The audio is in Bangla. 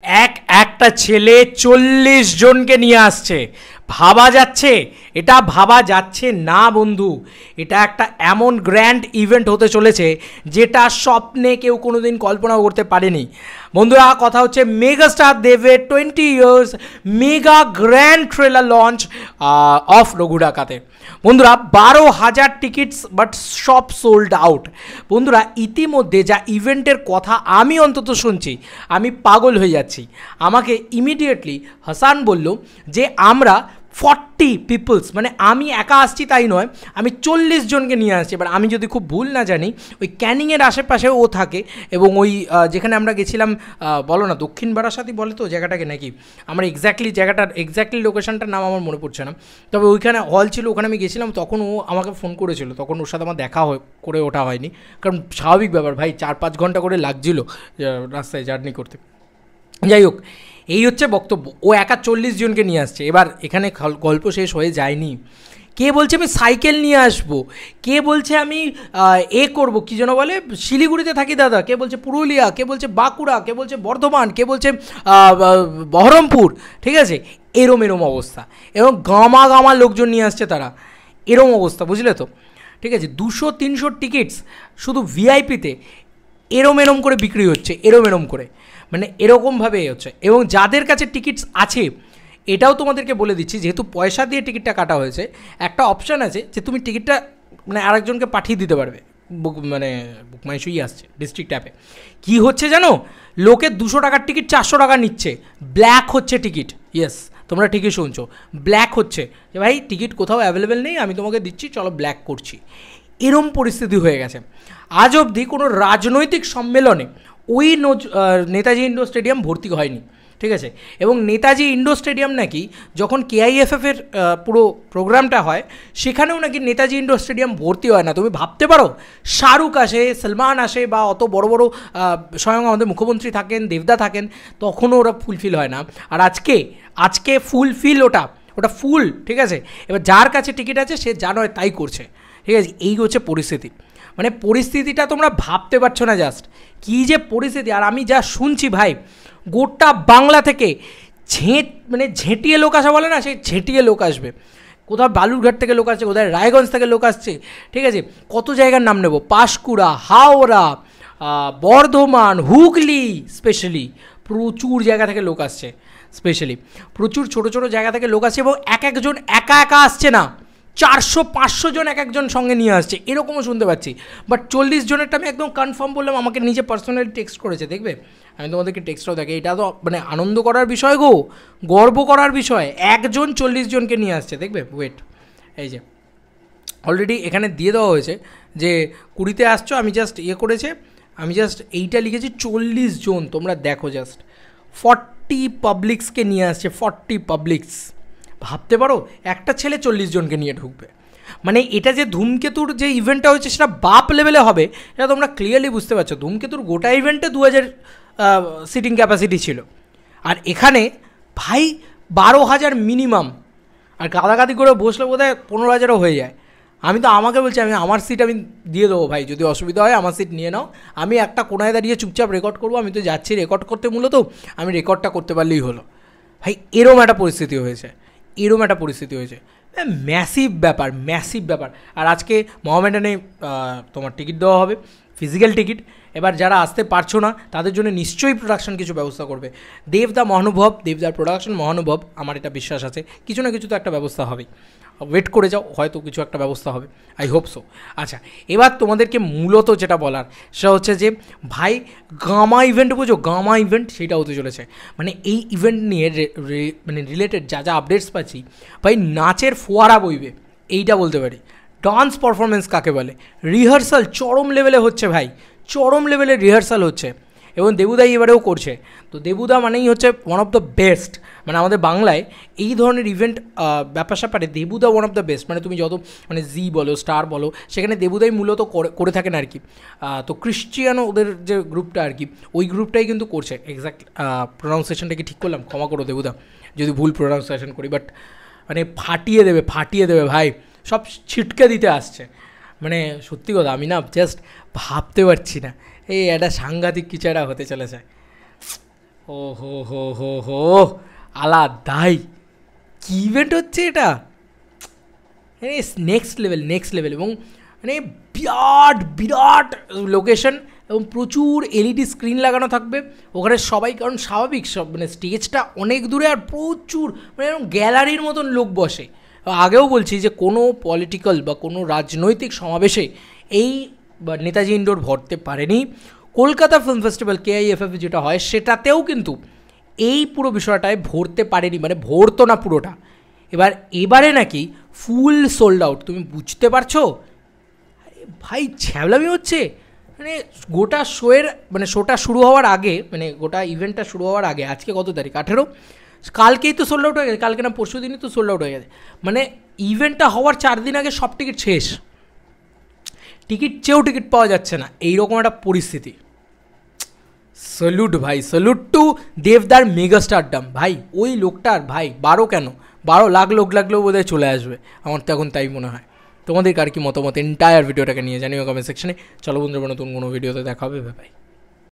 একটা ছেলে 40 জনকে নিয়ে আসছে। ভাবা যাচ্ছে? এটা ভাবা যাচ্ছে না বন্ধু। এটা একটা এমন গ্র্যান্ড ইভেন্ট হতে চলেছে যেটা স্বপ্নে কেউ কোনোদিন কল্পনাও করতে পারেনি। বন্ধুরা, কথা হচ্ছে মেগাস্টার দেবের 20 years mega grand trailer launch of Raghu ডাকাতে। বন্ধুরা, 12,000 টিকিটস, বাট সব সোল্ড আউট। বন্ধুরা, ইতিমধ্যে যা ইভেন্টের কথা আমি অন্তত শুনছি, আমি পাগল হয়ে যাচ্ছি। আমাকে ইমিডিয়েটলি হাসান বলল যে আমরা 40 পিপলস, মানে আমি একা আসছি তাই নয়, আমি 40 জনকে নিয়ে আসছি। এবার আমি যদি খুব ভুল না জানি, ওই ক্যানিংয়ের আশেপাশে ও থাকে, এবং ওই যেখানে আমরা গেছিলাম, বলো না, দক্ষিণ বারাসাতি বলে তো জায়গাটাকে নাকি, আমার এক্স্যাক্টলি লোকেশনটার নাম আমার মনে পড়ছে না। তবে ওইখানে হল ছিল, ওখানে আমি গেছিলাম, তখন ও আমাকে ফোন করেছিল, তখন ওর সাথে আমার দেখা করে ওঠা হয়নি, কারণ স্বাভাবিক ব্যাপার ভাই, 4-5 ঘন্টা করে লাগছিল রাস্তায় জার্নি করতে। যাই হোক, এই হচ্ছে বক্তব্য। ও একা 40 জনকে নিয়ে আসছে। এবার এখানে গল্প শেষ হয়ে যায়নি। কে বলছে আমি সাইকেল নিয়ে আসবো, কে বলছে আমি করব, কী যেন বলে, শিলিগুড়িতে থাকি দাদা, কে বলছে পুরুলিয়া, কে বলছে বাঁকুড়া, কে বলছে বর্ধমান, কে বলছে বহরমপুর, ঠিক আছে? এরম অবস্থা, এবং গামা লোকজন নিয়ে আসছে তারা, এরম অবস্থা, বুঝলে তো? ঠিক আছে, 200-300 টিকিটস শুধু ভিআইপিতে এরম করে বিক্রি হচ্ছে, এরম করে, মানে এরকমভাবে হচ্ছে। এবং যাদের কাছে টিকিটস আছে, এটাও তোমাদেরকে বলে দিচ্ছি, যেহেতু পয়সা দিয়ে টিকিটটা কাটা হয়েছে, একটা অপশান আছে যে তুমি টিকিটটা মানে আরেকজনকে পাঠিয়ে দিতে পারবে। বুক মাই শোই আসছে ডিস্ট্রিক্ট অ্যাপে। কী হচ্ছে জানো, লোকে 200 টাকার টিকিট 400 টাকা নিচ্ছে, ব্ল্যাক হচ্ছে টিকিট। ইয়েস, তোমরা ঠিকই শুনছো, ব্ল্যাক হচ্ছে, যে ভাই টিকিট কোথাও অ্যাভেলেবেল নেই, আমি তোমাকে দিচ্ছি, চলো ব্ল্যাক করছি। এরম পরিস্থিতি হয়ে গেছে। আজ অবধি কোনো রাজনৈতিক সম্মেলনে ওই নেতাজি ইন্ডোর স্টেডিয়াম ভর্তি হয়নি, ঠিক আছে? এবং নেতাজি ইন্ডোর স্টেডিয়াম নাকি যখন কেআইএফএফের পুরো প্রোগ্রামটা হয়, সেখানেও নাকি নেতাজি ইন্ডোর স্টেডিয়াম ভর্তি হয় না। তুমি ভাবতে পারো, শাহরুখ আসে, সলমান আসে, বা অত বড় বড় স্বয়ং আমাদের মুখ্যমন্ত্রী থাকেন, দেবদা থাকেন, তখনও ওরা ফুলফিল হয় না। আর আজকে ফুলফিল, ওটা ফুল, ঠিক আছে? এবার যার কাছে টিকিট আছে সে যা নয় তাই করছে, ঠিক আছে? এই হচ্ছে পরিস্থিতি। মানে পরিস্থিতিটা তোমরা ভাবতে পারছো না, জাস্ট কী যে পরিস্থিতি। আর আমি যা শুনছি ভাই, গোটা বাংলা থেকে ঝেঁটিয়ে লোক আসা বলে না, সেই ঝেঁটিয়ে লোক আসবে। কোথাও বালুরঘাট থেকে লোক আসছে, কোথায় রায়গঞ্জ থেকে লোক আসছে, ঠিক আছে? কত জায়গার নাম নেব, পাঁশকুড়া, হাওড়া, বর্ধমান, হুগলি, স্পেশালি প্রচুর জায়গা থেকে লোক আসছে, স্পেশালি প্রচুর ছোটো ছোটো জায়গা থেকে লোক আসছে। এবং একজন একা আসছে না, 400-500 জন একজন সঙ্গে নিয়ে আসছে, এরকমও শুনতে পাচ্ছি। বাট 40 জনেরটা আমি একদম কনফার্ম বললাম, আমাকে নিজে পার্সোনালি টেক্সট করেছে, দেখবে, আমি তোমাদেরকে টেক্সটটাও দেখি। এটা তো মানে আনন্দ করার বিষয় গো, গর্ব করার বিষয়। একজন 40 জনকে নিয়ে আসছে, দেখবে, ওয়েট, এই যে অলরেডি এখানে দিয়ে দেওয়া হয়েছে যে 20-তে আসছো। আমি জাস্ট এইটা লিখেছি 40 জন, তোমরা দেখো, জাস্ট 40 পাবলিক্সকে নিয়ে আসছে, 40 পাবলিক্স। ভাবতে পারো, একটা ছেলে 40 জনকে নিয়ে ঢুকবে, মানে এটা যে ধূমকেতুর যে ইভেন্টটা হয়েছে সেটা বাপ লেভেলে হবে, এটা তোমরা ক্লিয়ারলি বুঝতে পারছো। ধূমকেতুর গোটা ইভেন্টে 2000 সিটিং ক্যাপাসিটি ছিল, আর এখানে ভাই 12,000 মিনিমাম। আর গাদাগাদি করে বসলে বোধহয় 15,000ও হয়ে যায়। আমি তো আমাকে বলছি, আমার সিট আমি দিয়ে দেবো ভাই, যদি অসুবিধা হয় আমার সিট নিয়ে নাও, আমি একটা কোনায় দাঁড়িয়ে চুপচাপ রেকর্ড করবো। আমি তো যাচ্ছি রেকর্ড করতে, মূলত আমি রেকর্ডটা করতে পারলেই হলো। ভাই এরম একটা পরিস্থিতি হয়েছে। ম্যাসিভ ব্যাপার। আর আজকে মোহামেডানে তোমার টিকিট দেওয়া হবে, ফিজিক্যাল টিকিট। এবার যারা আসতে পারছো না তাদের জন্য নিশ্চয়ই প্রোডাকশন কিছু ব্যবস্থা করবে। দেবদার প্রোডাকশন মহানুভব, আমার এটা বিশ্বাস আছে, কিছু না কিছু তো একটা ব্যবস্থা হবেই। ওয়েট করে যাও, হয়তো কিছু একটা ব্যবস্থা হবে, আই হোপ সো। আচ্ছা, এবার তোমাদেরকে মূলত যেটা বলার সেটা হচ্ছে যে ভাই, গামা ইভেন্ট বুঝো, গামা ইভেন্ট সেটা হতে চলেছে। মানে এই ইভেন্ট নিয়ে রিলেটেড যা আপডেটস পাচ্ছি, ভাই নাচের ফোয়ারা বইবে, এইটা বলতে পারি। ডান্স পারফরমেন্স কাকে বলে, রিহার্সাল চরম লেভেলে হচ্ছে ভাই, চরম লেভেলের রিহার্সাল হচ্ছে। এবং দেবুদাই এবারেও করছে। তো দেবুদা মানেই হচ্ছে ওয়ান অফ দ্য বেস্ট, মানে আমাদের বাংলায় এই ধরনের ইভেন্ট ব্যাপার স্যাপারে দেবুদা ওয়ান অফ দ্য বেস্ট। মানে তুমি যত জি বলো, স্টার বলো, সেখানে দেবুদাই মূলত করে থাকেন আর কি। তো ক্রিশ্চিয়ানো ওদের যে গ্রুপটা আর কি, ওই গ্রুপটাই কিন্তু করছে। এক্স্যাক্ট প্রোনাউন্সিয়েশনটা কি ঠিক করলাম, ক্ষমা করো দেবুদা যদি ভুল প্রোনাউন্সিয়েশন করি, বাট মানে ফাটিয়ে দেবে ভাই, সব ছিটকে দিতে আসছে। মানে সত্যি কথা, আমি না জাস্ট ভাবতে পারছি না, এই একটা সাংঘাতিক কিছু একটা হতে চলেছে। ও হো হো হো হো, আলাদাই কি ইভেন্ট হচ্ছে এটা, নেক্সট লেভেল নেক্সট লেভেল। এবং মানে বিরাট বিরাট লোকেশন এবং প্রচুর এলইডি স্ক্রিন লাগানো থাকবে ওখানে সবাই, কারণ স্বাভাবিক সব মানে স্টেজটা অনেক দূরে আর প্রচুর মানে এরকম গ্যালারির মতন লোক বসে। আগেও বলছি যে কোনো পলিটিক্যাল বা কোনো রাজনৈতিক সমাবেশে এই নেতাজি ইন্ডোর ভরতে পারেনি। কলকাতা ফিল্ম ফেস্টিভ্যাল KIFF যেটা হয় সেটাতেও কিন্তু এই পুরো বিষয়টায় ভরতে পারেনি, মানে ভরতো না পুরোটা। এবারে নাকি ফুল সোল্ড আউট, তুমি বুঝতে পারছো ভাই ছ্যাবলামি হচ্ছে। মানে গোটা শোয়ের মানে শোটা শুরু হওয়ার আগে, মানে গোটা ইভেন্টটা শুরু হওয়ার আগে, আজকে কত তারিখ 18, কালকেই তো সোল্ড আউট হয়ে গেছে, কালকে না পরশু দিনই তো সোল্ড আউট হয়ে গেছে। মানে ইভেন্টটা হওয়ার 4 দিন আগে সব টিকিট শেষ, টিকিট চেয়েও টিকিট পাওয়া যাচ্ছে না, এইরকম একটা পরিস্থিতি। স্যালুট ভাই, স্যালুট টু দেবদার মেগা স্টারডাম ভাই। ওই লোকটার ভাই 12 লাখ লোক লাগলেও বোধহয় চলে আসবে, আমার তো এখন তাই মনে হয়। তোমাদের কার কি মতামত এন্টায়ার ভিডিওটাকে নিয়ে জানিও কমেন্ট সেকশনে। চলো বন্ধুরা, নতুন কোনো ভিডিওতে দেখা হবে, ভাই।